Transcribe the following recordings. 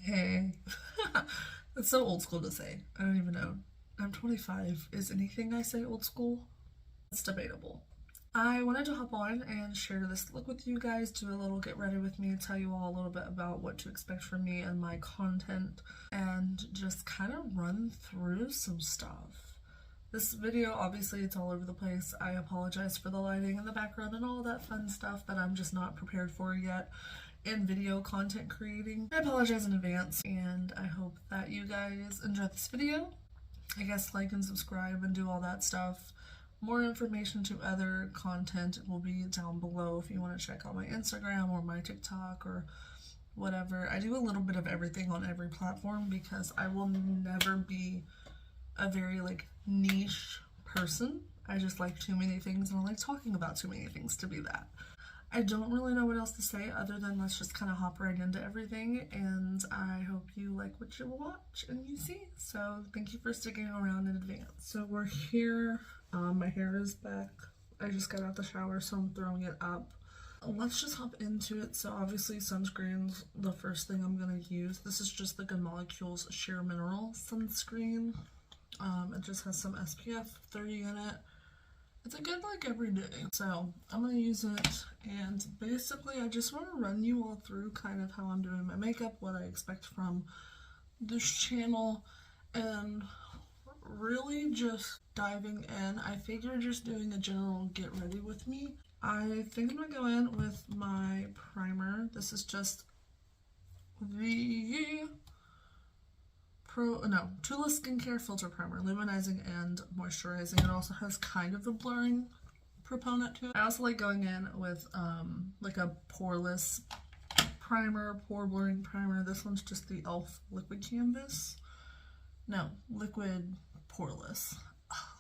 Hey. That's so old school to say. I don't even know. I'm 25. Is anything I say old school? It's debatable. I wanted to hop on and share this look with you guys, do a little get ready with me, tell you all a little bit about what to expect from me and my content, and just kind of run through some stuff. This video, obviously, it's all over the place. I apologize for the lighting in the background and all that fun stuff that I'm just not prepared for yet in video content creating. I apologize in advance, and I hope that you guys enjoy this video. I guess like and subscribe and do all that stuff. More information to other content will be down below if you want to check out my Instagram or my TikTok or whatever. I do a little bit of everything on every platform because I will never be a very niche person. I just like too many things and I like talking about too many things to be that. I don't really know what else to say other than let's just kind of hop right into everything, and I hope you like what you watch and you see. So thank you for sticking around in advance. So we're here. My hair is back. I just got out the shower, so I'm throwing it up. Let's just hop into it. So obviously sunscreen's the first thing I'm going to use. This is just the Good Molecules Sheer Mineral Sunscreen. It just has some SPF 30 in it. It's a good every day. So I'm going to use it, and basically I just want to run you all through kind of how I'm doing my makeup, what I expect from this channel, and really just diving in. I figure just doing a general get ready with me. I think I'm going to go in with my primer. This is just the Tula Skincare Filter Primer, luminizing and moisturizing. It also has kind of a blurring proponent to it. I also like going in with a poreless primer, pore blurring primer. This one's just the e.l.f. Liquid Canvas. No, Liquid Poreless.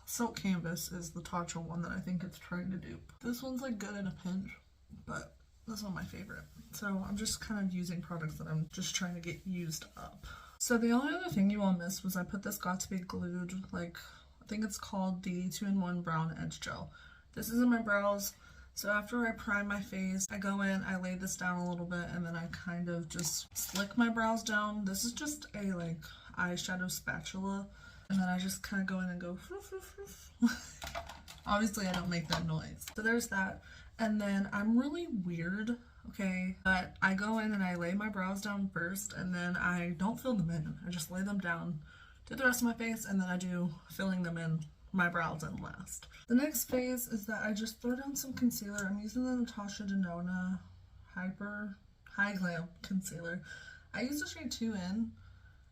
Silk Canvas is the Tatcha one that I think it's trying to dupe. This one's good in a pinch, but this one's my favorite. So I'm just kind of using products that I'm just trying to get used up. So the only other thing you all missed was I put this Got To Be Glued, I think it's called the 2-in-1 Brown Edge Gel. This is in my brows. So after I prime my face, I go in, I lay this down a little bit, and then I kind of just slick my brows down. This is just a eyeshadow spatula, and then I just kind of go in and go foof, foof, foof. Obviously I don't make that noise. So there's that. And then I'm really weird, okay, but I go in and I lay my brows down first, and then I don't fill them in. I just lay them down, do the rest of my face, and then I do filling them in my brows in last. The next phase is that I just throw down some concealer. I'm using the Natasha Denona High Glam Concealer. I use the shade 2N.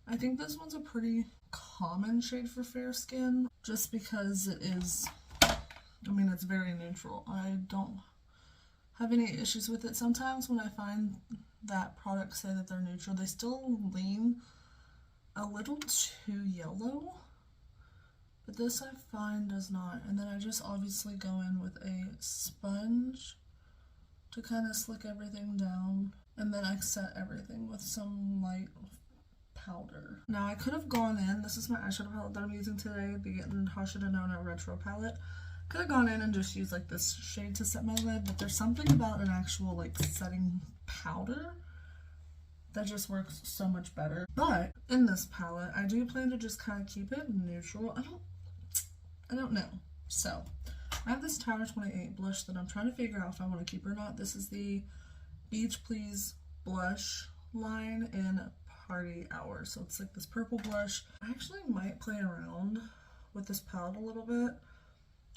I think this one's a pretty common shade for fair skin, just because it is, it's very neutral. I don't have any issues with it. Sometimes when I find that products say that they're neutral, they still lean a little too yellow, but this I find does not. And then I just obviously go in with a sponge to kind of slick everything down, and then I set everything with some light powder. Now I could have gone in, this is my eyeshadow palette that I'm using today, the Natasha Denona Retro palette. Could have gone in and just used this shade to set my lid, but there's something about an actual setting powder that just works so much better. But in this palette, I do plan to just kind of keep it neutral. I don't know. So I have this Tower 28 blush that I'm trying to figure out if I want to keep or not. This is the Beach Please blush line in Party Hour. So it's this purple blush. I actually might play around with this palette a little bit.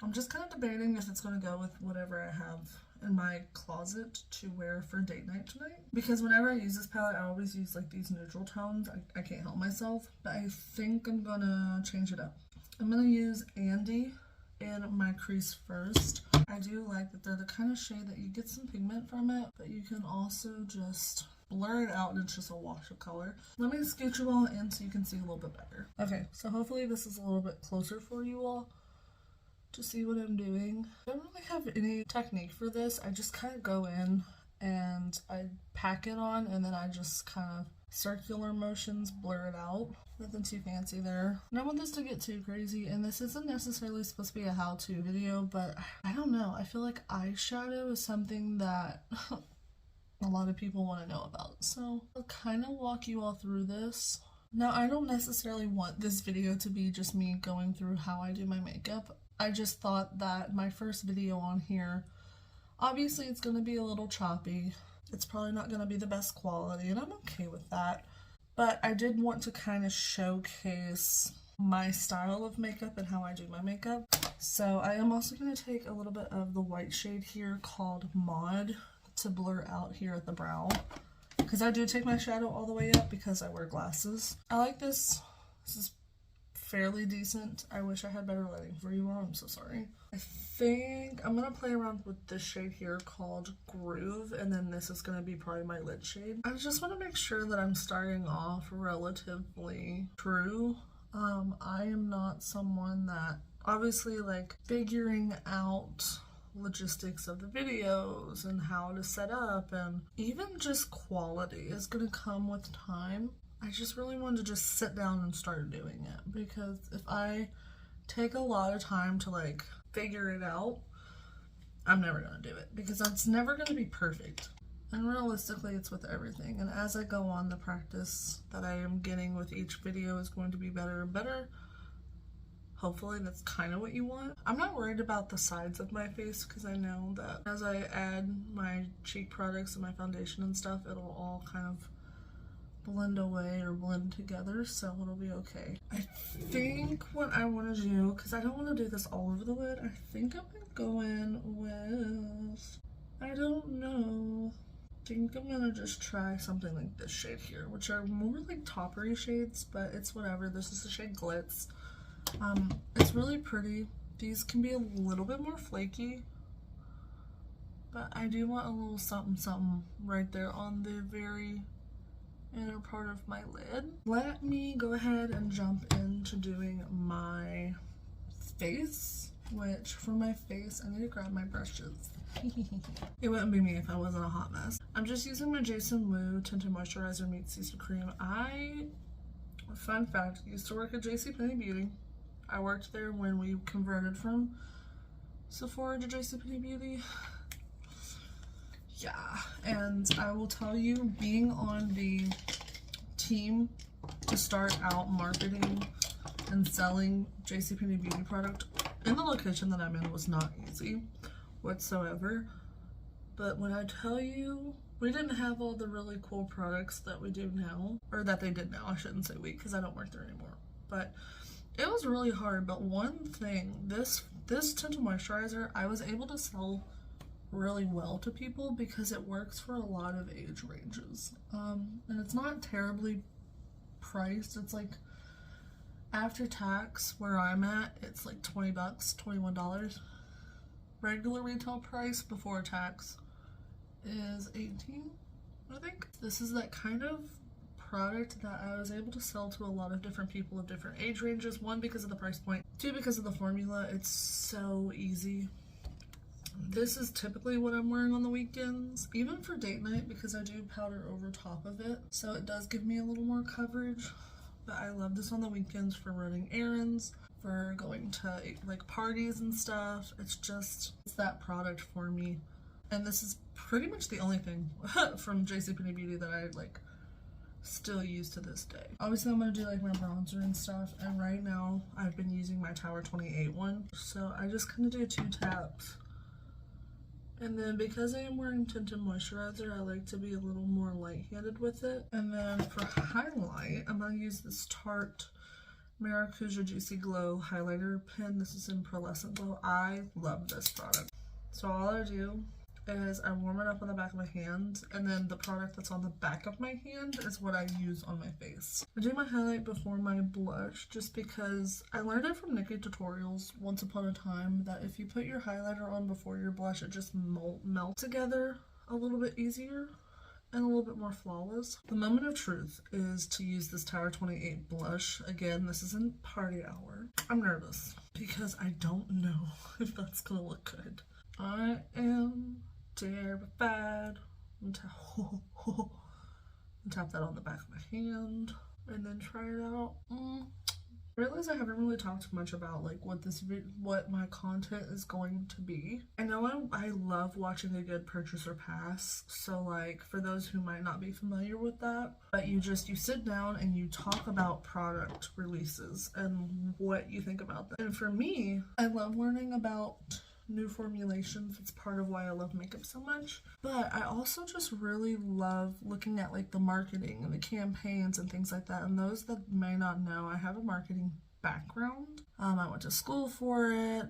I'm just kind of debating if it's going to go with whatever I have in my closet to wear for date night tonight. Because whenever I use this palette, I always use these neutral tones. I can't help myself. But I think I'm going to change it up. I'm going to use Andy in my crease first. I do like that they're the kind of shade that you get some pigment from it, but you can also just blur it out and it's just a wash of color. Let me scoot you all in so you can see a little bit better. Okay, so hopefully this is a little bit closer for you all to see what I'm doing. I don't really have any technique for this. I just kind of go in and I pack it on, and then I just kind of circular motions blur it out. Nothing too fancy there. I don't want this to get too crazy, and this isn't necessarily supposed to be a how-to video, but I don't know. I feel like eyeshadow is something that a lot of people want to know about. So I'll kind of walk you all through this. Now, I don't necessarily want this video to be just me going through how I do my makeup. I just thought that my first video on here, obviously it's going to be a little choppy. It's probably not going to be the best quality, and I'm okay with that. But I did want to kind of showcase my style of makeup and how I do my makeup. So I am also going to take a little bit of the white shade here called Mod to blur out here at the brow, because I do take my shadow all the way up because I wear glasses. I like this. This is fairly decent. I wish I had better lighting for you all. I'm so sorry. I think I'm going to play around with this shade here called Groove, and then this is going to be probably my lid shade. I just want to make sure that I'm starting off relatively true. I am not someone that, obviously, like, figuring out logistics of the videos and how to set up and even just quality is going to come with time. I just really wanted to just sit down and start doing it, because if I take a lot of time to like figure it out, I'm never going to do it, because it's never going to be perfect. And realistically, it's with everything. And as I go on, the practice that I am getting with each video is going to be better and better. Hopefully that's kind of what you want. I'm not worried about the sides of my face, because I know that as I add my cheek products and my foundation and stuff, it'll all kind of blend away or blend together, so it'll be okay. I think what I want to do, because I don't want to do this all over the lid, I think I'm going to go in with, I don't know, I think I'm going to just try something like this shade here, which are more like toppery shades, but it's whatever. This is the shade Glitz. It's really pretty. These can be a little bit more flaky, but I do want a little something something right there on the very inner part of my lid. Let me go ahead and jump into doing my face, which for my face, I need to grab my brushes. It wouldn't be me if I wasn't a hot mess. I'm just using my Jason Wu Tinted Moisturizer Meets CC Cream. Fun fact, used to work at JCPenney Beauty. I worked there when we converted from Sephora to JCPenney Beauty. Yeah, and I will tell you, being on the team to start out marketing and selling JCPenney Beauty product in the location that I'm in was not easy whatsoever. But when I tell you, we didn't have all the really cool products that we do now, or that they did now. I shouldn't say we, because I don't work there anymore. But it was really hard. But one thing, this tinted moisturizer, I was able to sell really well to people because it works for a lot of age ranges. And it's not terribly priced. It's like, after tax, where I'm at, it's like $20, $21. Regular retail price before tax is $18, I think. This is that kind of product that I was able to sell to a lot of different people of different age ranges. One, because of the price point. Two, because of the formula. It's so easy. This is typically what I'm wearing on the weekends, even for date night, because I do powder over top of it, so it does give me a little more coverage. But I love this on the weekends for running errands, for going to like parties and stuff. It's that product for me. And this is pretty much the only thing from JCPenney Beauty that I like still use to this day. Obviously I'm gonna do like my bronzer and stuff, and right now I've been using my Tower 28 one, so I just kind of do 2 taps. And then because I am wearing tinted moisturizer, I like to be a little more light-handed with it. And then for highlight, I'm going to use this Tarte Maracuja Juicy Glow highlighter pen. This is in Pearlescent Glow. I love this product. So all I do is I warm it up on the back of my hand, and then the product that's on the back of my hand is what I use on my face. I do my highlight before my blush just because I learned it from Nikki Tutorials once upon a time that if you put your highlighter on before your blush, it just melts together a little bit easier and a little bit more flawless. The moment of truth is to use this Tower 28 blush. Again, this isn't party hour. I'm nervous because I don't know if that's gonna look good. I am terrified. Tap that on the back of my hand and then try it out. I realize I haven't really talked much about like what my content is going to be. I know I love watching a good purchase or pass, so like for those who might not be familiar with that, but you sit down and you talk about product releases and what you think about them. And for me, I love learning about new formulations. It's part of why I love makeup so much, but I also just really love looking at like the marketing and the campaigns and things like that. And those that may not know, I have a marketing background. I went to school for it.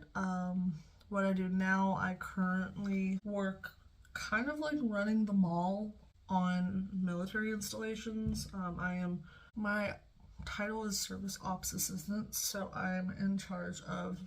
What I do now, I currently work kind of like running the mall on military installations. My title is service ops assistant, so I'm in charge of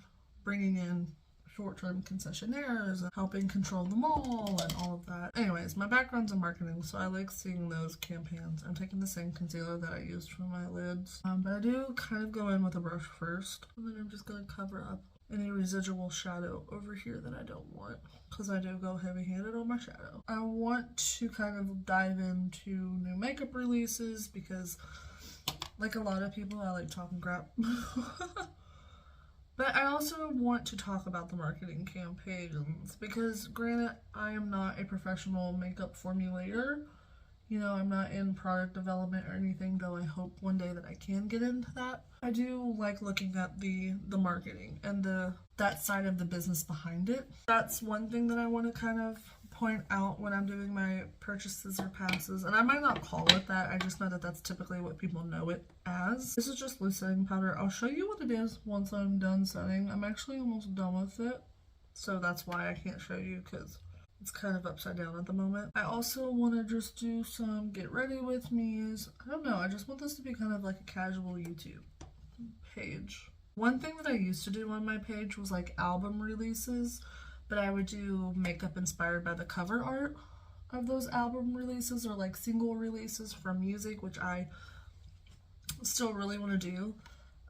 bringing in short-term concessionaires and helping control the mall and all of that. Anyways, my background's in marketing, so I like seeing those campaigns. I'm taking the same concealer that I used for my lids, but I do kind of go in with a brush first, and then I'm just going to cover up any residual shadow over here that I don't want, because I do go heavy-handed on my shadow. I want to kind of dive into new makeup releases because, like a lot of people, I like talking crap. But I also want to talk about the marketing campaigns because, granted, I am not a professional makeup formulator. You know, I'm not in product development or anything, though I hope one day that I can get into that. I do like looking at the marketing and that side of the business behind it. That's one thing that I want to kind of point out when I'm doing my purchases or passes, and I might not call it that, I just know that that's typically what people know it as. This is just loose setting powder. I'll show you what it is once I'm done setting. I'm actually almost done with it, so that's why I can't show you, because it's kind of upside down at the moment. I also want to just do some get ready with me's. I don't know, I just want this to be kind of like a casual YouTube page. One thing that I used to do on my page was like album releases, but I would do makeup inspired by the cover art of those album releases or like single releases from music, which I still really want to do,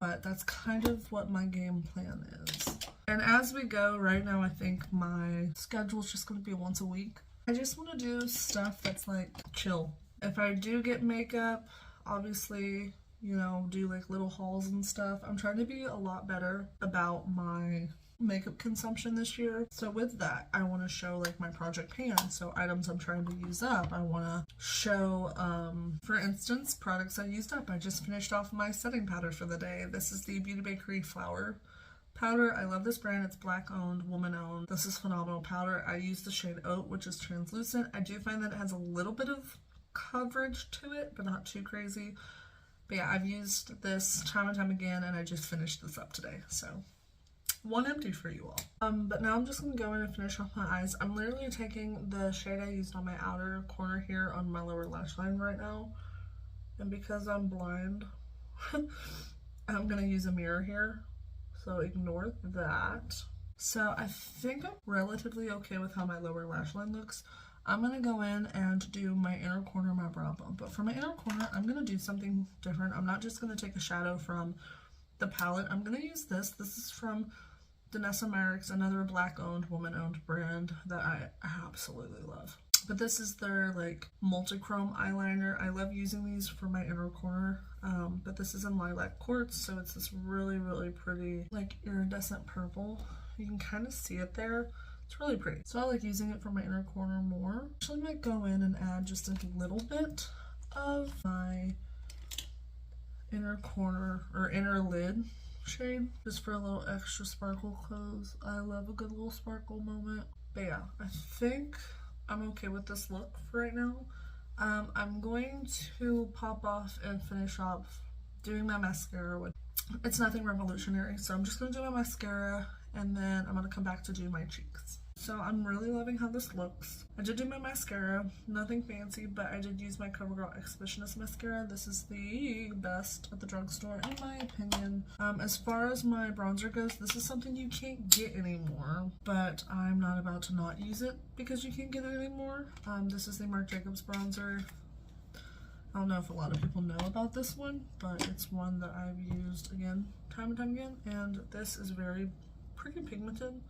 but that's kind of what my game plan is. And as we go, right now I think my schedule's just going to be once a week. I just want to do stuff that's like chill. If I do get makeup, obviously, you know, do like little hauls and stuff. I'm trying to be a lot better about my makeup consumption this year. So with that, I want to show like my project pan, so items I'm trying to use up. I want to show, for instance, products I used up. I just finished off my setting powder for the day. This is the Beauty Bakery Flower powder. I love this brand. It's black owned, woman owned. This is phenomenal powder. I use the shade Oat, which is translucent. I do find that it has a little bit of coverage to it, but not too crazy. But yeah, I've used this time and time again, and I just finished this up today, so one empty for you all. But now I'm just going to go in and finish off my eyes. I'm literally taking the shade I used on my outer corner here on my lower lash line right now. And because I'm blind, I'm going to use a mirror here. So ignore that. So I think I'm relatively okay with how my lower lash line looks. I'm going to go in and do my inner corner of my brow bone. But for my inner corner, I'm going to do something different. I'm not just going to take a shadow from the palette. I'm going to use this. This is from Danessa Merrick's, another black-owned, woman-owned brand that I absolutely love. But this is their like multi-chrome eyeliner. I love using these for my inner corner. But this is in lilac quartz, so it's this really, really pretty like iridescent purple. You can kind of see it there. It's really pretty. So I like using it for my inner corner more. Actually, I might go in and add just a little bit of my inner corner or inner lid shade just for a little extra sparkle, because I love a good little sparkle moment. But yeah, I think I'm okay with this look for right now. I'm going to pop off and finish off doing my mascara with, it's nothing revolutionary, so I'm just going to do my mascara and then I'm going to come back to do my cheeks. So I'm really loving how this looks. I did do my mascara, nothing fancy, but I did use my CoverGirl Exhibitionist mascara. This is the best at the drugstore in my opinion. As far as my bronzer goes, this is something you can't get anymore, but I'm not about to not use it because you can't get it anymore. This is the Marc Jacobs bronzer. I don't know if a lot of people know about this one, but it's one that I've used again, time and time again, and this is pretty pigmented.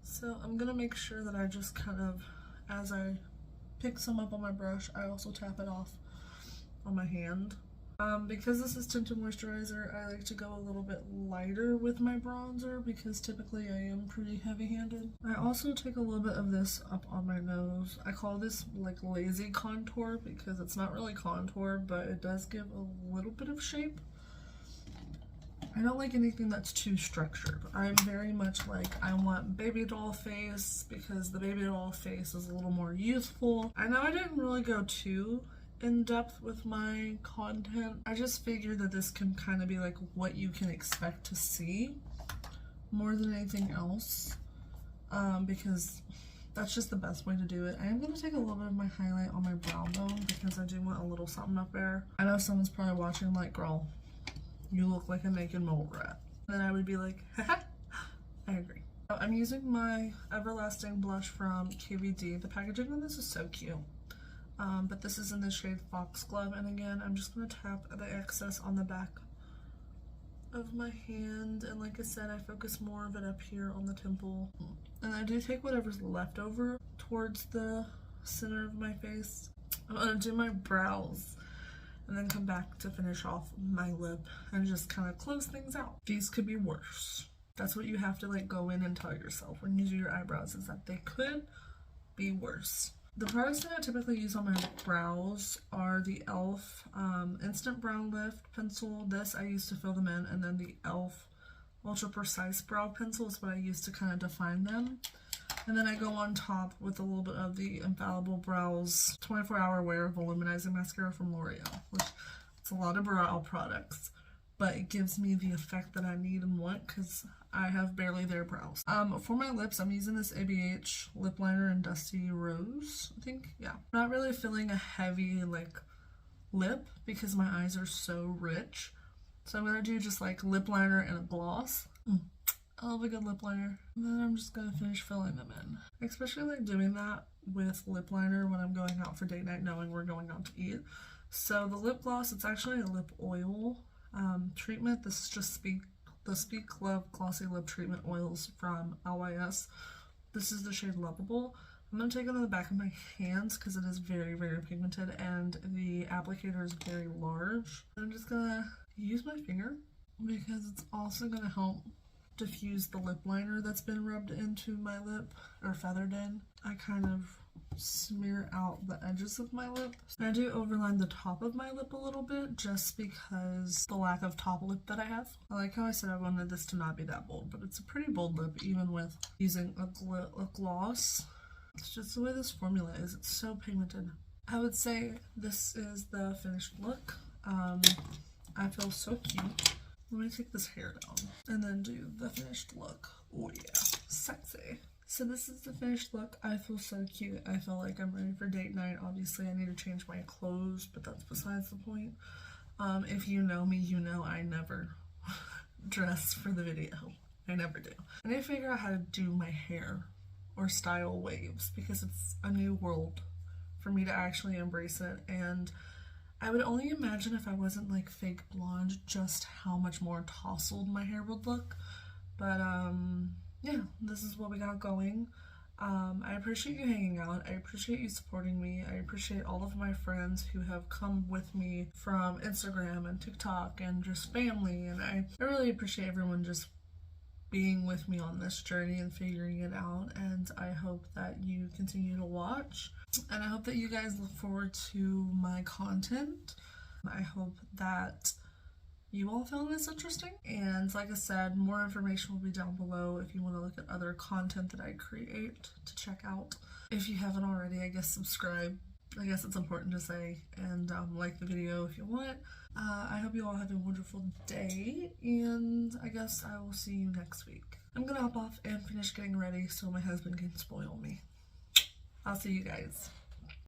So I'm gonna make sure that I just kind of, as I pick some up on my brush, I also tap it off on my hand. Because this is tinted moisturizer, I like to go a little bit lighter with my bronzer because typically I am pretty heavy-handed. I also take a little bit of this up on my nose. I call this like lazy contour because it's not really contour, but it does give a little bit of shape. I don't like anything that's too structured. I'm very much like, I want baby doll face because the baby doll face is a little more youthful. I know I didn't really go too in depth with my content. I just figured that this can kind of be like what you can expect to see more than anything else, because that's just the best way to do it. I am going to take a little bit of my highlight on my brow bone because I do want a little something up there. I know someone's probably watching like, girl, you look like a naked mole rat. And then I would be like, haha, I agree. I'm using my Everlasting blush from KVD. The packaging on this is so cute. But this is in the shade Foxglove, and again, I'm just going to tap the excess on the back of my hand, and like I said, I focus more of it up here on the temple. And I do take whatever's left over towards the center of my face. I'm going to do my brows, and then come back to finish off my lip and just kind of close things out. These could be worse. That's what you have to like go in and tell yourself when you do your eyebrows, is that they could be worse. The products that I typically use on my brows are the e.l.f. Instant Brow Lift Pencil. This I use to fill them in, and then the e.l.f. Ultra Precise Brow Pencil is what I use to kind of define them. And then I go on top with a little bit of the Infallible Brows 24-Hour Wear Voluminizing Mascara from L'Oreal, which it's a lot of brow products, but it gives me the effect that I need and want because I have barely their brows. For my lips, I'm using this ABH lip liner in Dusty Rose, I think. Yeah. I'm not really feeling a heavy like lip because my eyes are so rich. So I'm gonna do just like lip liner and a gloss. I love a good lip liner. And then I'm just gonna finish filling them in. Especially like doing that with lip liner when I'm going out for date night knowing we're going out to eat. So the lip gloss, it's actually a lip oil treatment. This is just the Speak Love Glossy Lip Treatment Oils from LYS. This is the shade Lovable. I'm going to take it on the back of my hands because it is very, very pigmented and the applicator is very large. I'm just going to use my finger because it's also going to help diffuse the lip liner that's been rubbed into my lip or feathered in. I kind of smear out the edges of my lip. And I do overline the top of my lip a little bit just because the lack of top lip that I have. I like how I said I wanted this to not be that bold, but it's a pretty bold lip even with using a gloss. It's just the way this formula is. It's so pigmented. I would say this is the finished look. I feel so cute. Let me take this hair down and then do the finished look. Oh yeah, sexy. So this is the finished look. I feel so cute. I feel like I'm ready for date night. Obviously I need to change my clothes, but that's besides the point. If you know me, you know I never dress for the video. I never do. I need to figure out how to do my hair or style waves because it's a new world for me to actually embrace it. And I would only imagine if I wasn't like fake blonde just how much more tousled my hair would look. But yeah, this is what we got going. I appreciate you hanging out. I appreciate you supporting me. I appreciate all of my friends who have come with me from Instagram and TikTok and just family. And I really appreciate everyone just being with me on this journey and figuring it out. And I hope that you continue to watch. And I hope that you guys look forward to my content. I hope that you all found this interesting. And like I said, more information will be down below if you want to look at other content that I create to check out. If you haven't already, I guess subscribe. I guess it's important to say. And like the video if you want. I hope you all have a wonderful day. And I guess I will see you next week. I'm gonna hop off and finish getting ready so my husband can spoil me. I'll see you guys.